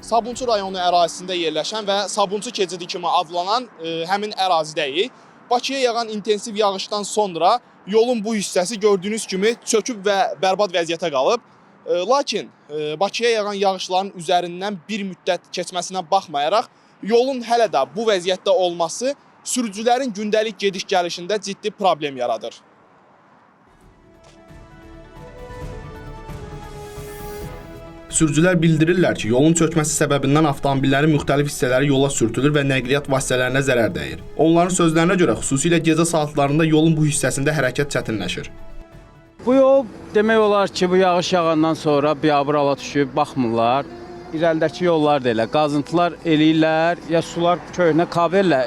Sabunçu rayonu ərazisində yerləşən və Sabunçu keçidi kimi adlanan həmin ərazidəyik. Bakıya yağan intensiv yağışdan sonra yolun bu hissəsi gördüyünüz kimi çöküb və bərbad vəziyyətə qalıb. Lakin Bakıya yağan yağışların üzərindən bir müddət keçməsinə baxmayaraq, yolun hələ də bu vəziyyətdə olması sürücülərin gündəlik gediş-gəlişində ciddi problem yaradır. Sürücülər bildirirlər ki, yolun çökməsi səbəbindən avtomobillərin müxtəlif hissələri yola sürtülür və nəqliyyat vasitələrinə zərər dəyir. Onların sözlərinə görə xüsusilə gecə saatlarında yolun bu hissəsində hərəkət çətinləşir. Bu yol demək olar ki, bu yağış yağandan sonra biabırala düşüb, baxmırlar. İrəlidəki yollar da elə, qazıntılar eləyirlər, ya sular köhnə kabellə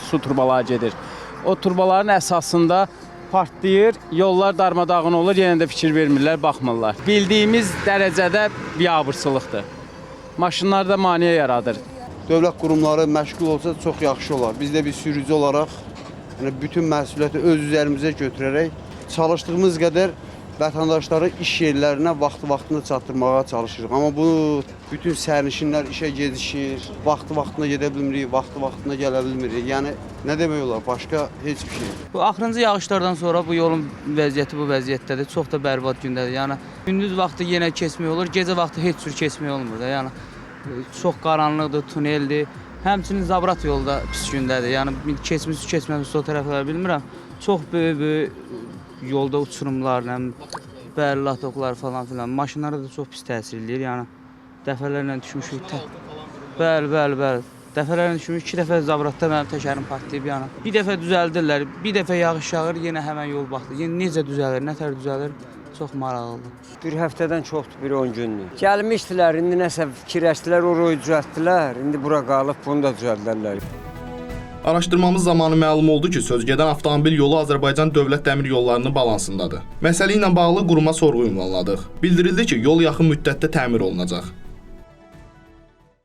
su turbaları gedir. O turbaların əsasında partlayır, yollar darmadağın olur, yenə də fikir vermirlər, baxmırlar. Bildiyimiz dərəcədə biabırsılıqdır. Maşınlar da maneə yaradır. Dövlət qurumları məşğul olsa çox yaxşı olar. Biz də bir sürücü olaraq bütün məsuliyyəti öz üzərimizə götürərək çalışdığımız qədər vətəndaşları iş yerlərinə vaxtı-vaxtında çatdırmağa çalışırıq. Amma bu bütün sərnişinlər işə gecişir, vaxtı-vaxtında gedə bilmirik, vaxtı-vaxtında gələ bilmirik. Yəni nə demək olar? Başqa heç bir şey. Bu axırıncı yağışlardan sonra bu yolun vəziyyəti bu vəziyyətdədir. Çox da bərbad gündədir. Yəni gündüz vaxtı yenə keçmək olur, gecə vaxtı heç cür keçmək olmur da. Yəni çox qaranlıqdır, tuneldir. Həmçinin Zabrat yolda pis gündədir. Yəni keçməmiş o tərəfləri bilmirəm. Çox böyük yolda uçurumlar, bəli, latoqlar falan filan. Maşınlara da çox pis təsir eləyir. Yəni dəfələrlə düşmüşük. Bəli. Dəfələrlə düşmüşük. 2 dəfə Zabratda mənim təkərim partlayıb yəni. Bir dəfə düzəldirlər, bir dəfə yağış yağır, yenə həmən yol baxdı. Yəni necə düzəlir, nətər düzəlir? Çox maraqlıdır. Bir həftədən çoxdur, bir 10 gündür. Gəlmişdilər, indi nəsə fikirləşdilər, orayı düzəltdilər. İndi bura qalıb, bunu da düzəldərlər. Araşdırmamız zamanı məlum oldu ki, sözgedən avtomobil yolu Azərbaycan Dövlət Dəmir Yollarının balansındadır. Məsələ ilə bağlı quruma sorğu ünvanladıq. Bildirildi ki, yol yaxın müddətdə təmir olunacaq.